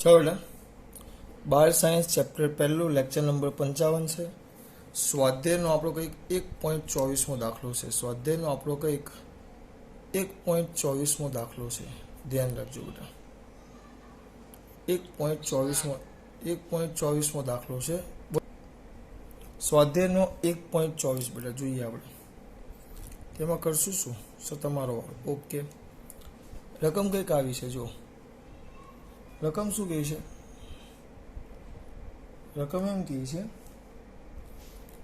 चलो बेटा, बार science chapter पहलू लेक्चर नंबर 55 है। स्वाध्यायનો આપણો કંઈક 1.24મો દાખલો છે। સ્વાધ્યાયનો આપણો કંઈક 1.24મો દાખલો છે। ધ્યાન રાખજો બેટા, 1.24મો દાખલો છે। સ્વાધ્યાયનો 1.24 બેટા જોઈએ આપણે। તેમાં કરશું શું? તમારો ઓકે, રકમ કંઈક આવી છે। જો રકમ શું કહે છે? રકમ એમ કહે છે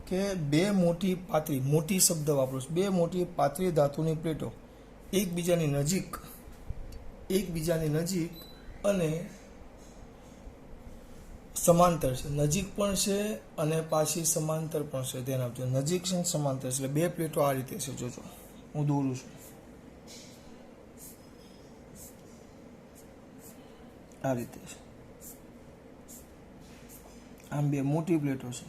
કે બે મોટી પાતળી, મોટી શબ્દ વાપરો, બે મોટી પાતળી ધાતુની પ્લેટો એકબીજાની નજીક અને સમાંતર છે। નજીક પણ છે અને પાછી સમાંતર પણ છે। ધ્યાન આપજો, નજીક છે સમાંતર છે, એટલે બે પ્લેટો આ રીતે છે। જોજો હું દોરું છું, આ રીતે છે। આમ બે મોટી પ્લેટો છે।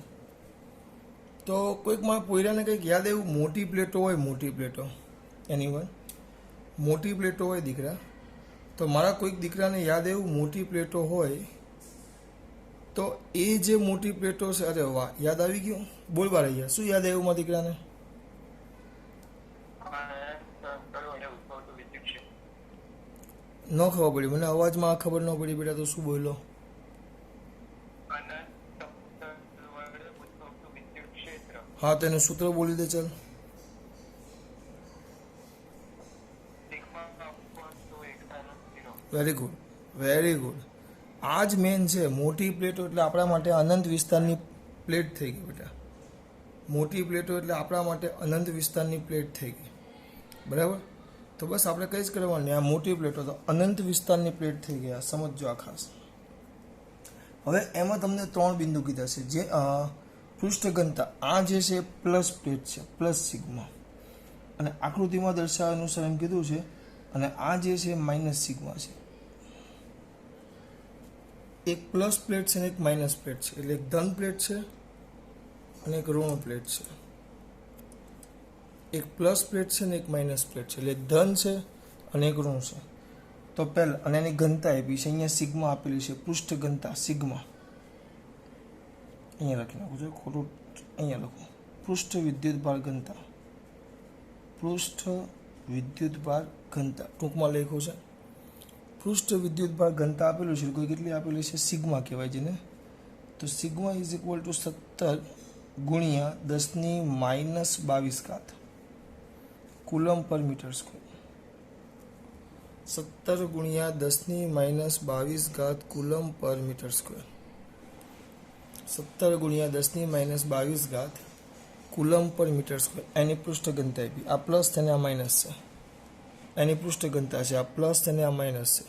તો કોઈક મારા પોયરાને કંઈક યાદ આવ્યું, મોટી પ્લેટો હોય, મોટી પ્લેટો એનીવન મોટી પ્લેટો હોય દીકરા, તો મારા કોઈક દીકરાને યાદ આવ્યું મોટી પ્લેટો હોય તો એ જે મોટી પ્લેટો છે, અરે વાહ, યાદ આવી ગયું। બોલ બાર અહીંયા શું યાદ આવ્યું મારા દીકરાને? ન ખબર પડી મને, અવાજમાં ખબર ન પડી બેટા, તો શું બોલો? हाँ तो एनु सूत्र बोली दे चल। Very good, very good. आज मेन है मोटी प्लेटो એટલે આપણા માટે અનંત વિસ્તારની પ્લેટ થઈ ગઈ બેટા। મોટી પ્લેટો એટલે આપણા માટે અનંત વિસ્તારની પ્લેટ થઈ ગઈ, બરાબર? તો બસ આપણે કઈ જ કરવાનું, આ મોટી પ્લેટો તો અનંત વિસ્તારની પ્લેટ થઈ ગયા, સમજજો આ ખાસ। હવે એમાં તમને ત્રણ બિંદુ કીધા છે। જે પૃષ્ઠ ઘનતા આ જે છે પ્લસ પ્લેટ છે, પ્લસ સિગ્મા, અને આકૃતિમાં દર્શાવ્યા અનુસાર એમ કીધું છે, અને આ જે છે માઇનસ સિગ્મા છે। એક પ્લસ પ્લેટ છે અને એક માઇનસ પ્લેટ છે, એટલે એક ધન પ્લેટ છે અને એક ઋણ પ્લેટ છે। એક પ્લસ પ્લેટ છે અને એક માઇનસ પ્લેટ છે, એટલે એક ધન છે અને એક ઋણ છે। તો પહેલા, અને એની ઘનતા આપી છે, અહીંયા સિગ્મા આપેલી છે, પૃષ્ઠ ઘનતા સિગ્મા અહીંયા લખી નાખું છું, ખોટું અહીંયા લખું, પૃષ્ઠ વિદ્યુતભાર ઘનતા, પૃષ્ઠ વિદ્યુતભાર ઘનતા ટૂંકમાં લખ્યું છે। પૃષ્ઠ વિદ્યુતભાર ઘનતા આપેલું છે, કોઈ કેટલી આપેલી છે? સિગ્મા કહેવાય છે ને। તો સિગ્મા ઇઝ ઇક્વલ ટુ 17 ગુણ્યા 10⁻22 કુલમ પર મીટર સ્ક્વેર। 17 ગુણ્યા 10⁻22 કુલમ પર મીટર સ્ક્વેર। 17 ગુણ્યા 10⁻22 કુલમ પર મીટર સ્ક્વેર। એની પૃષ્ઠ ઘનતા આપી, આ પ્લસ છે અને આ માઇનસ છે। એની પૃષ્ઠ ઘનતા છે, આ પ્લસ છે અને આ માઇનસ છે,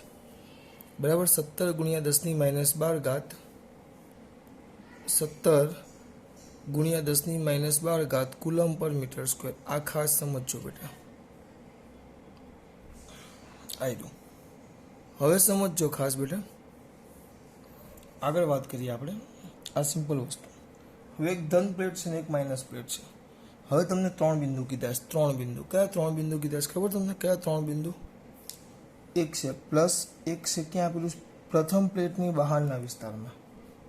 બરાબર? 17 ગુણ્યા 10⁻12 17 ગુણ્યા 10⁻12 કુલમ પર મીટર સ્ક્વેર। આ ખાસ સમજજો બેટા, આવ્યું? હવે સમજજો ખાસ બેટા, આગળ વાત કરીએ આપણે। આ સિમ્પલ વસ્તુ। હવે એક ધન પ્લેટ છે ને એક માઇનસ પ્લેટ છે। હવે તમને ત્રણ બિંદુ કીધા છે, ત્રણ બિંદુ। કયા ત્રણ બિંદુ કીધા છે ખબર તમને? કયા ત્રણ બિંદુ? એક છે પ્લસ, એક છે ક્યાં આપેલું? પ્રથમ પ્લેટની બહારના વિસ્તારમાં,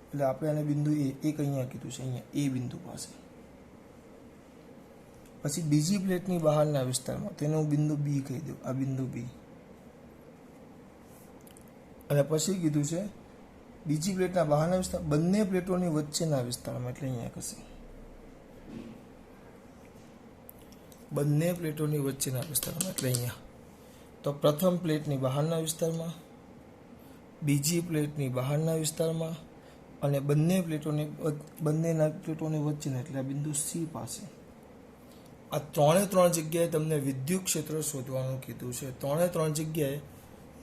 એટલે આપણે આને બિંદુ એક અહીંયા કીધું છે, અહીંયા એ બિંદુ પાસે। પછી બીજી પ્લેટની બહારના વિસ્તારમાં, તેને હું બિંદુ બી કહી દઉં, આ બિંદુ બી। અને પછી કીધું છે બીજી પ્લેટના બહારના વિસ્તાર, બંને પ્લેટોની વચ્ચેના વિસ્તારમાં, એટલે અહીંયા કશે બંને પ્લેટોની વચ્ચેના વિસ્તારમાં, એટલે અહીંયા। તો પ્રથમ પ્લેટની બહારના વિસ્તારમાં, બીજી પ્લેટની બહારના વિસ્તારમાં, અને બંનેના પ્લેટોની વચ્ચેના, એટલે આ બિંદુ સી પાસે। આ ત્રણે ત્રણ જગ્યાએ તમને વિદ્યુત ક્ષેત્ર શોધવાનું કીધું છે। ત્રણે ત્રણ જગ્યાએ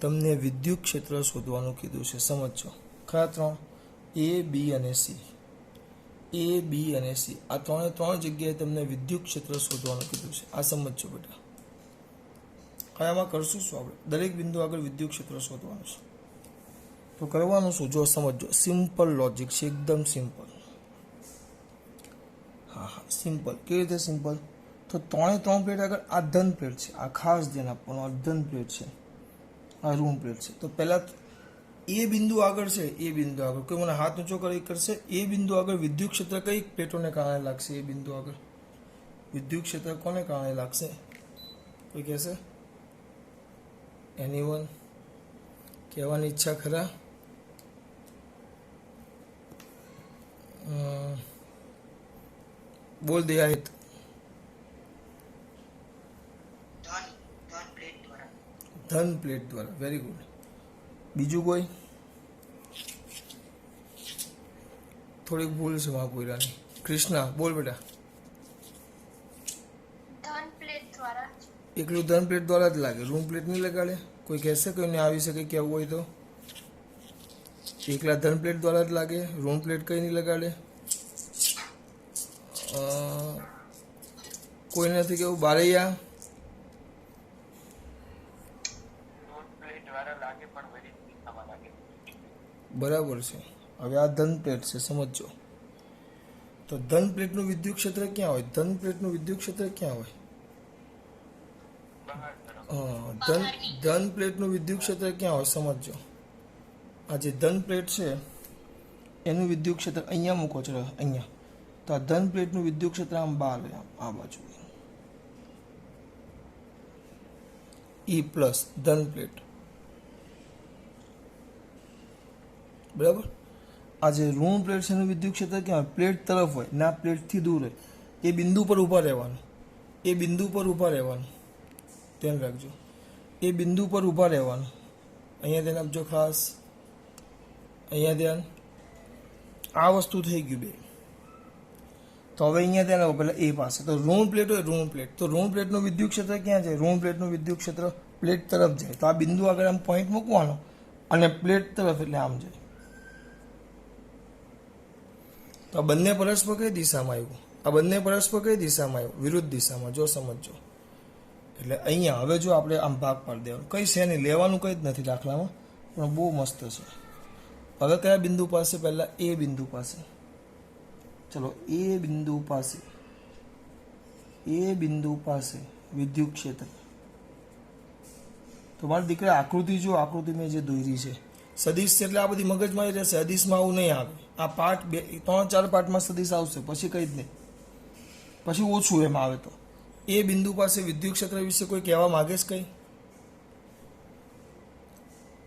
તમને વિદ્યુત ક્ષેત્ર શોધવાનું કીધું છે, સમજો। કયા ત્રણ? એ, બી અને સી। એ, બી અને સી, આ ત્રણે ત્રણ જગ્યાએ તમને વિદ્યુત ક્ષેત્ર શોધવાનું કીધું છે। આ સમજો બેટા। કયામાં કરશું શું આપણે? દરેક બિંદુ આગળ વિદ્યુત ક્ષેત્ર શોધવાનું છે। તો કરવાનું શું? જો સમજો, સિમ્પલ લોજિક છે, એકદમ સિમ્પલ। હા હા, સિમ્પલ। કેવી રીતે સિમ્પલ? તો ત્રણે ત્રણ પ્લેટ આગળ આ ધન પ્લેટ છે, આ ખાસ ધ્યાન આપવાનું, આ ધન પ્લેટ છે, આ ઋણ પ્લેટ છે। તો પહેલા એ બિંદુ આગળ છે, એ બિંદુ આગળ કોઈ મને હાથ ઊંચો કરી કરશે, એ બિંદુ આગળ વિદ્યુત ક્ષેત્ર કઈ પ્લેટોને કારણે લાગશે? એ બિંદુ આગળ વિદ્યુત ક્ષેત્ર કોને કારણે લાગશે? કોઈ કહેશે? એનીવન કહેવાની ઈચ્છા ખરા? બોલ દે આહિત. ધન પ્લેટ દ્વારા. Very good. બીજું કોઈ? થોડીક ભૂલ છે મહાપુરાની. કૃષ્ણા બોલ બેટા. એકલું ધન પ્લેટ દ્વારા જ લાગે, રૂમ પ્લેટ નહીં લગાડે? કોઈ કહેશે? કોઈને આવી શકે કેવું હોય તો? એકલા ધન પ્લેટ દ્વારા જ લાગે, રૂમ પ્લેટ કઈ નહીં લગાડે? કોઈ નથી કેવું? બારૈયા બરાબર છે. હવે આ ધન પ્લેટ છે, સમજો. તો ધન પ્લેટનું વિદ્યુત ક્ષેત્ર ક્યાં હોય? ધન પ્લેટનું વિદ્યુત ક્ષેત્ર ક્યાં હોય? ધન પ્લેટનું વિદ્યુત ક્ષેત્ર ક્યાં હોય સમજો. આ જે ધન પ્લેટ છે એનું વિદ્યુત ક્ષેત્ર અહીંયા મૂકો. ચલો અહીંયા. તો આ ધન પ્લેટનું વિદ્યુત ક્ષેત્ર આમ બહાર આ બાજુ E પ્લસ ધન પ્લેટ. બરાબર. આ જે ઋણ પ્લેટ છે એનું વિદ્યુત ક્ષેત્ર ક્યાં હોય? પ્લેટ તરફ હોય, ના પ્લેટથી દૂર હોય. એ બિંદુ પર ઊભા રહેવાનું, એ બિંદુ પર ઊભા રહેવાનું. ધ્યાન રાખજો, એ બિંદુ પર ઊભા રહેવાનું. અહીંયા ધ્યાન આપજો ખાસ. અહીંયા ધ્યાન. આ વસ્તુ થઈ ગયું બે. તો હવે અહીંયા ધ્યાન આપો પહેલાં એ પાસે. તો ઋણ પ્લેટ હોય, ઋણ પ્લેટ. તો ઋણ પ્લેટનું વિદ્યુત ક્ષેત્ર ક્યાં જાય? ઋણ પ્લેટનું વિદ્યુત ક્ષેત્ર પ્લેટ તરફ જાય. તો આ બિંદુ આગળ આમ પોઈન્ટ મૂકવાનો અને પ્લેટ તરફ એટલે આમ જાય. તો આ બંને પરસ્પર કઈ દિશામાં આવ્યું? આ બંને પરસ્પર કઈ દિશામાં આવ્યું? વિરુદ્ધ દિશામાં. જો સમજો. એટલે અહીંયા હવે જો આપણે આમ ભાગ પાડી દેવાનું, કઈ છે નહીં, લેવાનું કંઈ જ નથી દાખલામાં, પણ બહુ મસ્ત છે. હવે કયા બિંદુ પાસે? પહેલાં એ બિંદુ પાસે. ચલો એ બિંદુ પાસે, એ બિંદુ પાસે વિદ્યુત ક્ષેત્ર. તો મારા દીકરા આકૃતિ જો, આકૃતિ મેં જે દોરી છે સદિશ છે એટલે આ બધી મગજમાં રહેશે. સદિશમાં આવું નહીં આવે. આ પાઠ 3-4 પાઠમાં સદિશ આવશે, પછી કંઈ જ નહીં, પછી ઓછું એમ આવે. તો એ બિંદુ પાસે વિદ્યુત ક્ષેત્ર વિશે કોઈ કહેવા માંગે છે કંઈ?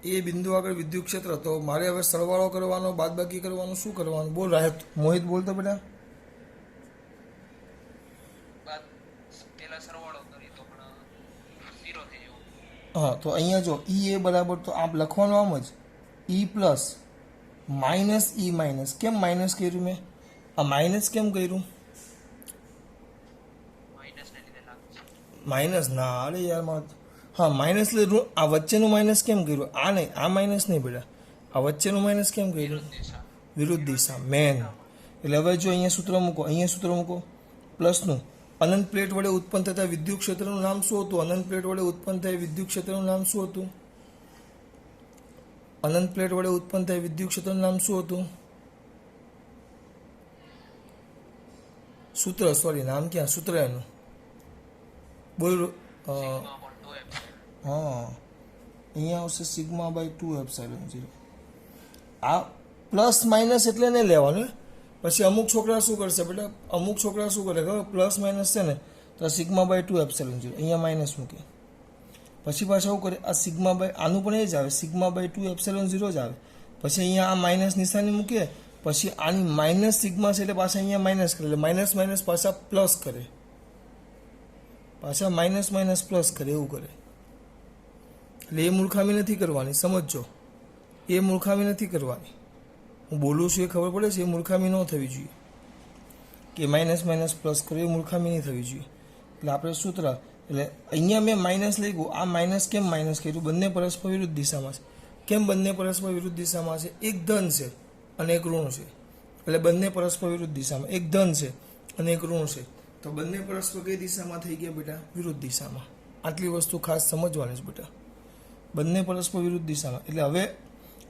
એ બિંદુ આગળ વિદ્યુત ક્ષેત્ર. તો મારે હવે સરવાળો કરવાનો, બાદબાકી કરવાનું, શું કરવાનું? બોલ રાહત. મોહિત બોલતો બેટા. હા, તો અહીંયા જો ઈ એ બરાબર, તો આપ લખવાનું આમ જ ઈ પ્લસ માઇનસ ઈ માઇનસ. કેમ માઇનસ કર્યું મેં? આ માઇનસ કેમ કર્યું? માઇનસ ના, અરે યાર. હા, માઇનસ એટલે આ વચ્ચેનું માઇનસ કેમ કર્યું? આ નહીં, આ માઇનસ નહીં બેટા. આ વચ્ચેનું માઇનસ કેમ કર્યું? વિરુદ્ધ દિશા, મેન. એટલે હવે જો અહીંયા સૂત્ર મૂકો, અહીંયા સૂત્ર મૂકો પ્લસનું. અનંત પ્લેટ વડે ઉત્પન્ન થતા વિદ્યુત ક્ષેત્રનું નામ શું હતું? અનંત પ્લેટ વડે ઉત્પન્ન થાય વિદ્યુત ક્ષેત્રનું નામ શું હતું? અનંત પ્લેટ વડે ઉત્પન્ન થાય વિદ્યુત ક્ષેત્રનું નામ શું હતું? સૂત્ર, સોરી, નામ ક્યાં? સૂત્ર એનું બોલ. હા, અહીંયા આવશે σ/2ε0. આ પ્લસ માઇનસ એટલે નહીં લેવાનું. પછી અમુક છોકરા શું કરશે બેટા? અમુક છોકરા શું કરે ખબર? પ્લસ માઇનસ છે ને, તો σ/2ε0 અહીંયા માઇનસ મૂકે. પછી પાછા શું કરે? આ આનું પણ એ જ આવે, σ/2ε0 જ આવે. પછી અહીંયા આ માઇનસ નિશાની મૂકીએ, પછી આની માઇનસ સિગ્મા છે એટલે પાછા અહીંયા માઇનસ કરે, એટલે માઇનસ માઇનસ પાછા પ્લસ કરે, પાછા માઇનસ માઇનસ પ્લસ કરે, એવું કરે. એટલે એ મૂર્ખામી નથી કરવાની, સમજો. એ મૂર્ખામી નથી કરવાની. હું બોલું છું એ ખબર પડે છે, એ મૂર્ખામી ન થવી જોઈએ કે માઇનસ માઇનસ પ્લસ કરો, એ મૂર્ખામી નહીં થવી જોઈએ. એટલે આપણે સૂત્ર, એટલે અહીંયા મેં માઇનસ લઈ ગયું. આ માઇનસ કેમ માઇનસ કર્યું? બંને પરસ્પર વિરુદ્ધ દિશામાં છે. કેમ બંને પરસ્પર વિરુદ્ધ દિશામાં છે? એક ધન છે અને એક ઋણ છે, એટલે બંને પરસ્પર વિરુદ્ધ દિશામાં. એક ધન છે અને એક ઋણ છે, તો બંને પરસ્પર કઈ દિશામાં થઈ ગયા બેટા? વિરુદ્ધ દિશામાં. આટલી વસ્તુ ખાસ સમજવાની છે બેટા. બંને પરસ્પર વિરુદ્ધ દિશામાં. એટલે હવે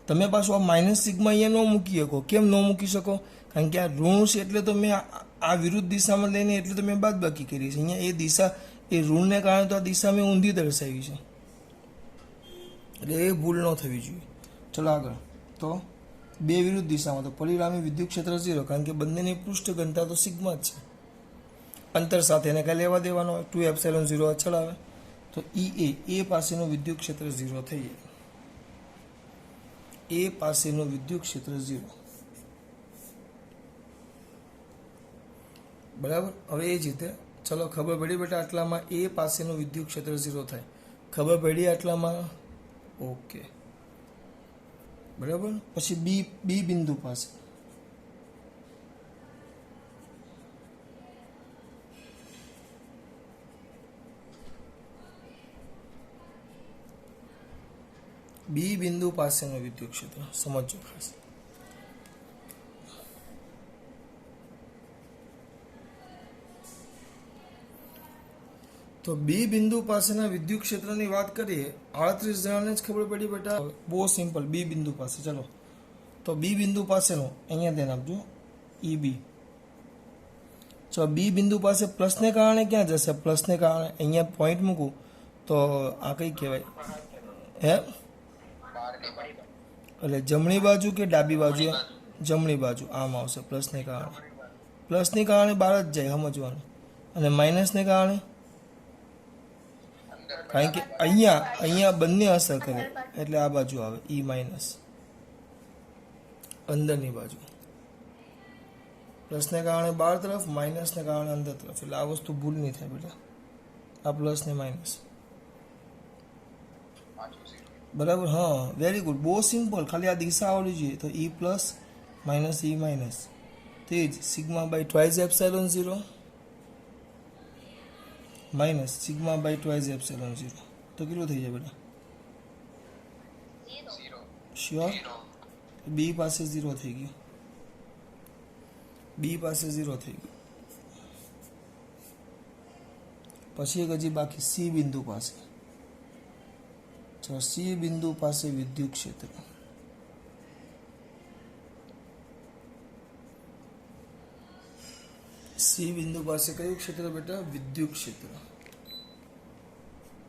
તમે પાછું આ માઇનસ સિગ્મા અહીંયા ન મૂકી શકો. કેમ ન મૂકી શકો? કારણ કે આ ઋણ છે એટલે તો મેં આ વિરુદ્ધ દિશામાં લઈને એટલે તો મેં બાદબાકી કરી છે. અહીંયા એ દિશા, એ ઋણને કારણે તો આ દિશા મેં ઊંધી દર્શાવી છે, એટલે એ ભૂલ ન થવી જોઈએ. ચલો આગળ. તો બે વિરુદ્ધ દિશામાં, તો પરિણામી વિદ્યુત ક્ષેત્ર 0, કારણ કે બંનેની પૃષ્ઠ ઘનતા તો સિગ્મા જ છે. અંતર સાથે એને કાંઈ લેવા દેવાનો હોય, 2ε0 અચળ આવે, તો એ પાસેનું વિદ્યુત ક્ષેત્ર 0 થઈ જાય. એ પાસેનું વિદ્યુત ક્ષેત્ર 0. બરાબર. હવે એ જ રીતે ચલો ખબર પડી બેટા, આટલામાં એ પાસેનું વિદ્યુત ક્ષેત્ર 0 થાય. ખબર પડી આટલામાં? ઓકે. બરાબર. પછી બી બિંદુ પાસે બી બિંદુ પાસેનું વિદ્યુત ક્ષેત્ર સમજો ખાસ. તો બી બિંદુ પાસેના વિદ્યુત ક્ષેત્રની વાત કરીએ, 38 જણાને જ ખબર પડી બેટા. બહુ સિમ્પલ. બી બિંદુ પાસે ચલો, તો બી બિંદુ પાસેનું અહીંયા ધ્યાન આપજો, ઈ બી. ચલો બી બિંદુ પાસે પ્લસને કારણે ક્યાં જશે? પ્લસને કારણે અહીંયા પોઈન્ટ મૂકું તો આ કઈ કહેવાય? હે, એટલે જમણી બાજુ કે ડાબી બાજુ? જમણી બાજુ. આમ આવશે પ્લસને કારણે. પ્લસને કારણે બહાર જ જાય, સમજવાનું. અને માઇનસને કારણે, કારણ કે અહીંયા બંને અસર કરે, એટલે આ બાજુ આવે ઈ માઇનસ, અંદરની બાજુ. પ્લસને કારણે બહાર તરફ, માઇનસને કારણે અંદર તરફ. એટલે આ વસ્તુ ભૂલ નહીં થાય બેટા, આ પ્લસ ને માઇનસ. બરાબર. હા, વેરી ગુડ. બહુ સિમ્પલ. ખાલી આ દિશા આવડી જોઈએ. તો e plus minus e minus, તે જ sigma by twice epsilon 0 minus sigma by twice epsilon 0. તો કેટલું થઈ જાય બેટા? શ્યોર? બી પાસે 0 થઈ ગયું. બી પાસે 0 થઈ ગયું. પછી એક હજી બાકી સી બિંદુ પાસે. ચલો સી બિંદુ પાસે વિદ્યુત ક્ષેત્ર. સી બિંદુ પાસે કયું ક્ષેત્ર બેટા? વિદ્યુત ક્ષેત્ર.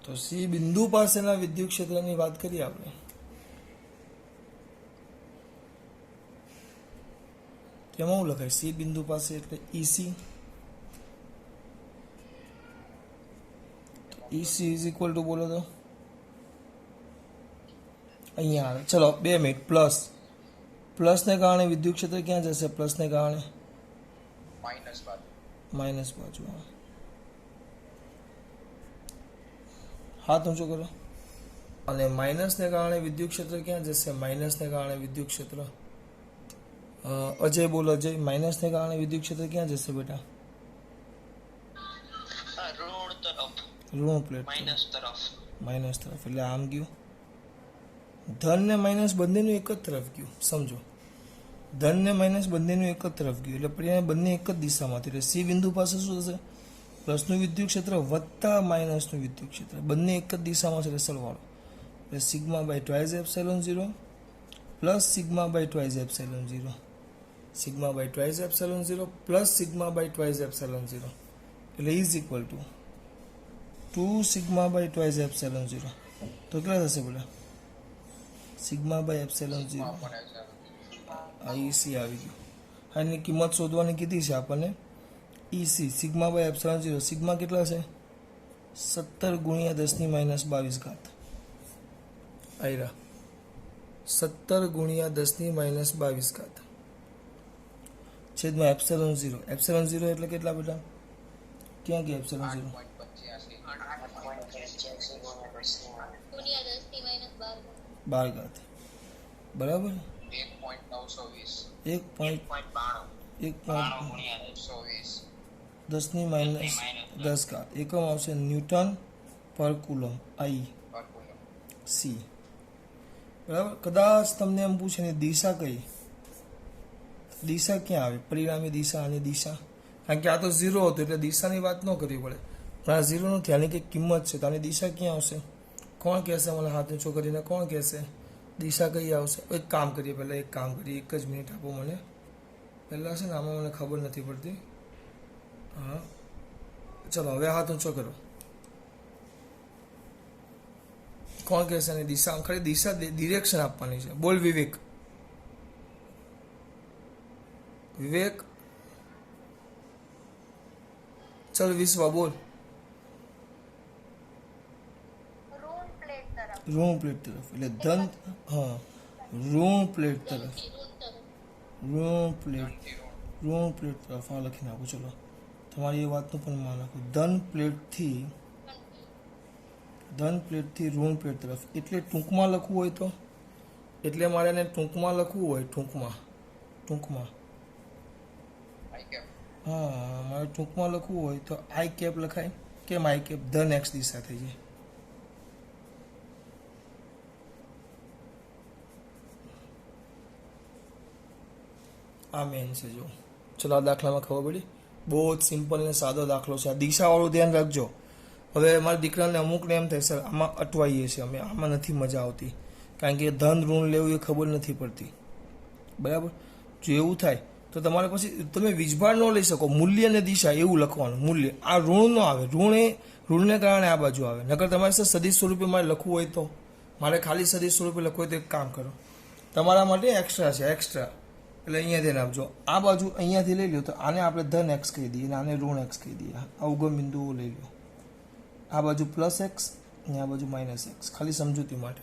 તો સી બિંદુ પાસેના વિદ્યુત ક્ષેત્રની વાત કરીએ આપણે. તેમાં શું લખાય? સી બિંદુ પાસે એટલે EC. EC is equal two, બોલો તો અહીંયા આવે. ચલો 2 મિનિટ. પ્લસને કારણે વિદ્યુત ક્ષેત્ર ક્યાં જશે? પ્લસને કારણે માઇનસ બાજુ. હાથ ઊંચો કરો. અને માઇનસને કારણે વિદ્યુત ક્ષેત્ર ક્યાં જશે? માઇનસને કારણે વિદ્યુત ક્ષેત્ર. અજય બોલો. અજય, માઇનસને કારણે વિદ્યુત ક્ષેત્ર ક્યાં જશે બેટા? ઋણ પ્લેટ માઇનસ તરફ. એટલે આમ ગયું. ધન ને માઇનસ બંનેનું એક જ તરફ ગયું. સમજો, ધન ને માઇનસ બંનેનું એક જ તરફ ગયું. એટલે પરિણામે બંને એક જ દિશામાંથી. એટલે સી બિંદુ પાસે શું થશે? પ્લસનું વિદ્યુત ક્ષેત્ર વત્તા માઇનસનું વિદ્યુત ક્ષેત્ર, બંને એક જ દિશામાં છે. એટલે સરવાળો. એટલે sigma by twice epsilon 0 plus sigma by twice epsilon 0. Sigma by twice epsilon 0 plus sigma by twice epsilon 0. એટલે is equal to 2 sigma by twice epsilon 0. તો કેટલા થશે બોલા? Sigma by epsilon 0. આ ઈસી આવી ગયું. આની કિંમત શોધવાની કીધી છે આપણને. ઈસી સિગ્મા બાય એપ્સિલોન 0. સિગ્મા કેટલા છે? 17 ગુણ્યા 10⁻22 ઘાત. આયરા 17 ગુણ્યા 10⁻22 ઘાત છેદમાં એપ્સિલોન 0. એપ્સિલોન 0 એટલે કેટલા બેટા? ક્યાં ગયા એપ્સિલોન 0? બાર ઘાત. બરાબર. 10⁻10 ઘાત. એકમ આવશે ન્યૂટન પર કુલમ. I C. બરાબર. કદાચ તમને એમ પૂછે ને દિશા કઈ? દિશા ક્યાં આવે? પરિણામી દિશા અને દિશા. કારણ કે આ તો 0 હતો એટલે દિશાની વાત ન કરવી પડે. પણ આ 0 નથી, આની કંઈક કિંમત છે. તો આની દિશા ક્યાં આવશે? કોણ કહેશે? મને હાથ ઊંચો કરીને કોણ કહેશે દિશા કઈ આવશે? એક કામ કરીએ, પહેલાં એક કામ કરીએ. એક જ મિનિટ આપો મને. પહેલાં છે ને આમાં મને ખબર નથી પડતી. હા ચલો હવે હાથ ઊંચો કરો. કોણ કહેશે એની દિશા? ખાલી દિશા ડિરેક્શન આપવાની છે. બોલ વિવેક. વિવેક ચલ વિશ્વા બોલ. ઋણ પ્લેટ તરફ એટલે ધન. હા, ઋણ પ્લેટ તરફ. ઋણ પ્લેટ તરફ આ લખી નાખું. ચલો તમારી એ વાતનું પણ માન રાખું. ધન પ્લેટથી ઋણ પ્લેટ તરફ. એટલે ટૂંકમાં લખવું હોય તો, એટલે મારે એને ટૂંકમાં લખવું હોય, ટૂંકમાં હા, મારે ટૂંકમાં લખવું હોય તો આઈ કેપ લખાય. કેમ આઈ કેપ? ધન એક્સ દિશા થઈ જાય. આ મેન છે. જો ચલો આ દાખલામાં ખબર પડી. બહુ જ સિમ્પલ ને સાદો દાખલો છે. આ દિશાવાળું ધ્યાન રાખજો. હવે મારા દીકરાને અમુકને એમ થાય સર આમાં અટવાઈએ છીએ અમે, આમાં નથી મજા આવતી, કારણ કે ધન ઋણ લેવું એ ખબર નથી પડતી. બરાબર? જો એવું થાય તો તમારે પછી તમે વીજભાર ન લઈ શકો. મૂલ્ય અને દિશા એવું લખવાનું. મૂલ્ય આ ઋણ ન આવે, ઋણને કારણે આ બાજુ આવે. નકર તમારે સર સદિશ સ્વરૂપે મારે લખવું હોય તો, મારે ખાલી સદિશ સ્વરૂપે લખવું હોય તો એક કામ કરો, તમારા માટે એક્સ્ટ્રા છે. એક્સ્ટ્રા એટલે અહીંયા ધ્યાન આપજો. આ બાજુ અહીંયાથી લઈ લો તો આને આપણે ધન એક્સ કહી દઈએ અને આને ઋણ એક્સ કહી દઈએ. આ ઉગમ બિંદુઓ લઈ લો. આ બાજુ પ્લસ એક્સ અને આ બાજુ માઇનસ એક્સ, ખાલી સમજૂતી માટે.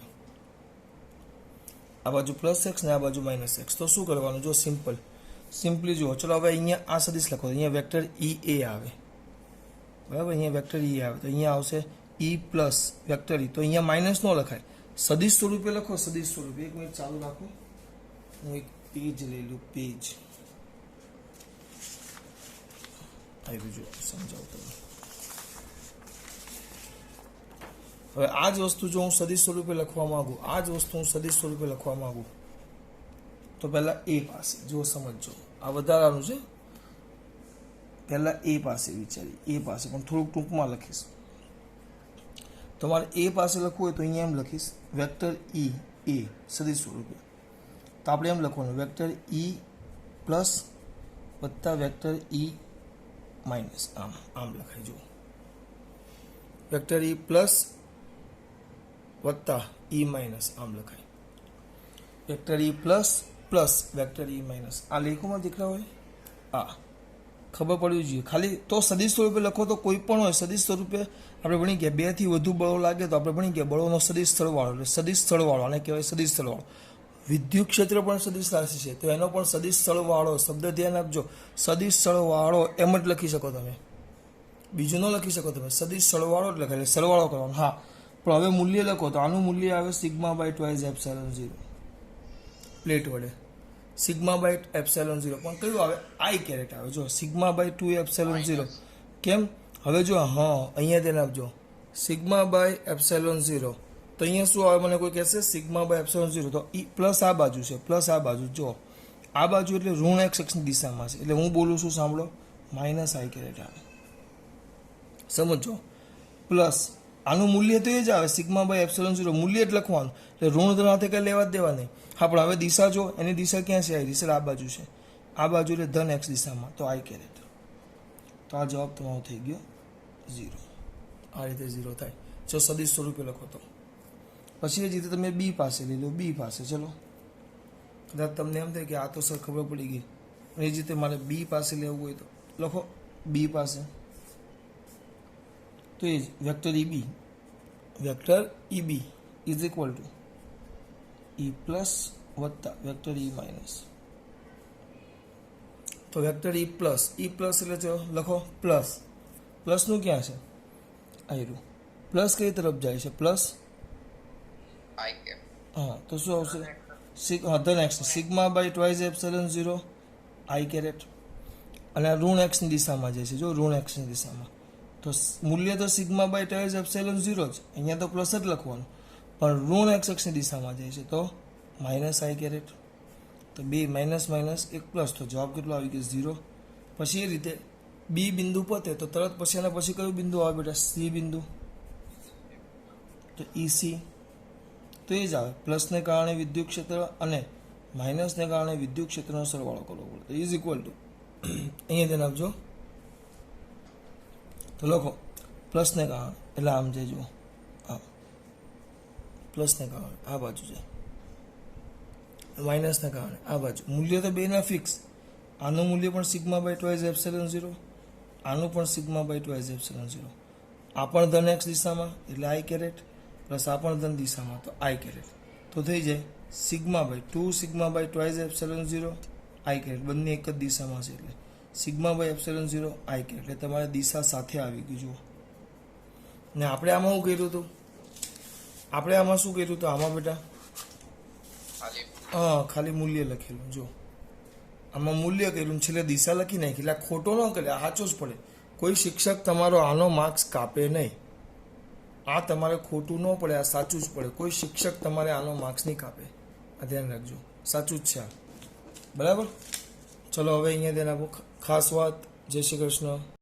આ બાજુ પ્લસ એક્સ ને આ બાજુ માઇનસ એક્સ. તો શું કરવાનું? જો સિમ્પલી જુઓ. ચલો હવે અહીંયા આ સદિશ લખો. અહીંયા વેક્ટર ઈ એ આવે. બરાબર? અહીંયા વેક્ટર ઈ આવે તો અહીંયા આવશે ઈ પ્લસ વેક્ટર ઈ. તો અહીંયા માઇનસ ન લખાય, સદિશ સ્વરૂપે લખો. સદિશ સ્વરૂપે. એક મિનિટ ચાલુ રાખો, હું એક પેજ લઈ લઉં. પેજ આવ્યું. જો સમજાવતો. હવે આ જ વસ્તુ જો હું સદિશ સ્વરૂપે લખવા માંગુ, તો પહેલા એ પાસે જો સમજો. આ વધારાનું છે. પહેલા એ પાસે વિચારી. એ પાસે પણ થોડુંક ટૂંકમાં લખીશ. તમારે એ પાસે લખવું હોય તો અહીંયા એમ લખીશ વેક્ટર ઈ એ સદિશ સ્વરૂપે. તો આપણે એમ લખવાનું વેક્ટર ઈ પ્લસ વત્તા વેક્ટર ઈ માઇનસ. આમ લખાય. જો વેક્ટર ઈ પ્લસ વત્તા ઈ માઇનસ આમ લખાય. Vector E plus vector E minus. આ લેખોમાં દીકરા હોય આ ખબર પડવી જોઈએ. ખાલી તો સદિશ સ્વરૂપે લખો તો કોઈ પણ હોય. સદિશ સ્વરૂપે આપણે ભણી ગયા 2 થી વધુ બળો લાગે તો આપણે ભણી ગયા બળોનો સદિશ સ્થળવાળો. એટલે સદિશ સ્થળવાળો આને કહેવાય સદિશ સ્થળવાળો. વિદ્યુત ક્ષેત્ર પણ સદિશ રાશિ છે તો એનો પણ સદિશ સ્થળવાળો શબ્દ ધ્યાન આપજો. સદિશ સ્થળવાળો એમ જ લખી શકો તમે, બીજું ન લખી શકો તમે. સદિશ સ્થળવાળો જ લખાય, એટલે સરવાળો કરવાનો. હા, પણ હવે મૂલ્ય લખો તો આનું મૂલ્ય આવે sigma by twice epsilon 0 plate વડે. સિગ્મા બાય એપ્સિલોન 0 પણ કયું આવે? આઈ કેરેટ આવે. જો સિગ્મા બાય 2 એપ્સિલોન 0. કેમ? હવે જો હા અહીંયા ધ્યાન આપજો. સિગ્મા બાય એપ્સિલોન 0 તો અહીંયા શું આવે? મને કોઈ કહેશે સિગ્મા બાય એપ્સિલોન 0 તો ઈ પ્લસ આ બાજુ છે, પ્લસ આ બાજુ. જો આ બાજુ એટલે ઋણ એક્સ એક્સની દિશામાં છે. એટલે હું બોલું છું સાંભળો, માઇનસ આઈ કેરેટ આવે. સમજો. પ્લસ આનું મૂલ્ય તો એ જ આવે સિગ્મા બાય એપ્સિલોન 0 મૂલ્ય જ લખવાનું. એટલે ઋણ તો નાથે કંઈ લેવા જ દેવા નહીં. હા, પણ હવે દિશા જો, એની દિશા ક્યાં છે? દિશા આ બાજુ છે. આ બાજુ એટલે ધન એક્સ દિશામાં, તો આઈ કેરેટ. તો આ જવાબ તમારો થઈ ગયો 0. આ રીતે 0 થાય જો સદિશ સ્વરૂપે લખો તો. પછી એ રીતે તમે બી પાસે લઈ લો. બી પાસે ચલો, કદાચ તમને એમ થાય કે આ તો સર ખબર પડી ગઈ. એ જ રીતે મારે બી પાસે લેવું હોય તો લખો બી પાસે. તો એ જ vector E B. Vector E B is equal to E plus વત્તા વેક્ટર ઈ માઇનસ. તો વેક્ટર ઈ પ્લસ એટલે જો લખો પ્લસનું ક્યાં છે? આયરું. પ્લસ કઈ તરફ જાય છે? પ્લસ હા, તો શું આવશે? ધન x. Sigma by twice epsilon 0 i caret. અને આ ઋણ એક્સની દિશામાં જાય છે. જો ઋણ એક્સની દિશામાં તો મૂલ્ય તો સિગ્મા બાય ટ્વાઇસ એપ્સિલોન 0 જ. અહીંયા તો પ્લસ જ લખવાનું, પણ ઋણ એક્સ એક્સની દિશામાં જાય છે તો માઇનસ આઈ કેરેટ. તો 2 માઇનસ એક પ્લસ, તો જવાબ કેટલો આવી ગયો? 0. પછી એ રીતે બી બિંદુ પતે તો તરત પછી એના પછી કયું બિંદુ આવે બેટા? સી બિંદુ. તો ઈ સી તો એ જ આવે. પ્લસને કારણે વિદ્યુત ક્ષેત્ર અને માઇનસને કારણે વિદ્યુત ક્ષેત્રનો સરવાળો કરવો પડે. ઇઝ ઇક્વલ ટુ અહીંયા ધ્યાન આપજો. તો લખો પ્લસને કારણે એટલે આમ જજો, પ્લસને કારણે આ બાજુ જાય, માઇનસને કારણે આ બાજુ. મૂલ્ય તો બેના ફિક્સ. આનું મૂલ્ય પણ સિગ્મા બાય ટ્વાઇઝ એપ્સિલોન 0, આનું પણ સિગ્મા બાય ટ્વાઇઝ એપ્સિલોન 0. આ પણ ધન એક્સ દિશામાં એટલે આઈ કેરેટ, પ્લસ આ પણ ધન દિશામાં તો આઈ કેરેટ. તો થઈ જાય sigma by 2 sigma by twice epsilon 0 i caret. બંને એક જ દિશામાં છે એટલે sigma by epsilon 0 i caret. એટલે તમારે દિશા સાથે આવી ગયું. જુઓ ને આપણે આમાં શું કર્યું હતું? આપણે આમાં શું કર્યું હતું? આમાં બેટા હા ખાલી મૂલ્ય લખેલું. જો આમાં મૂલ્ય કર્યું, છેલ્લે દિશા લખી નાખી. એટલે ખોટો ન કરે, સાચો જ પડે. કોઈ શિક્ષક તમારો આનો માર્ક્સ કાપે નહીં. આ તમારે ખોટું ન પડે, આ સાચું જ પડે. કોઈ શિક્ષક તમારે આનો માર્ક્સ નહીં કાપે. આ ધ્યાન રાખજો, સાચું જ છે આ. બરાબર. ચલો હવે અહીંયા ધ્યાન આપો. ખાસ વાત. જય શ્રી કૃષ્ણ.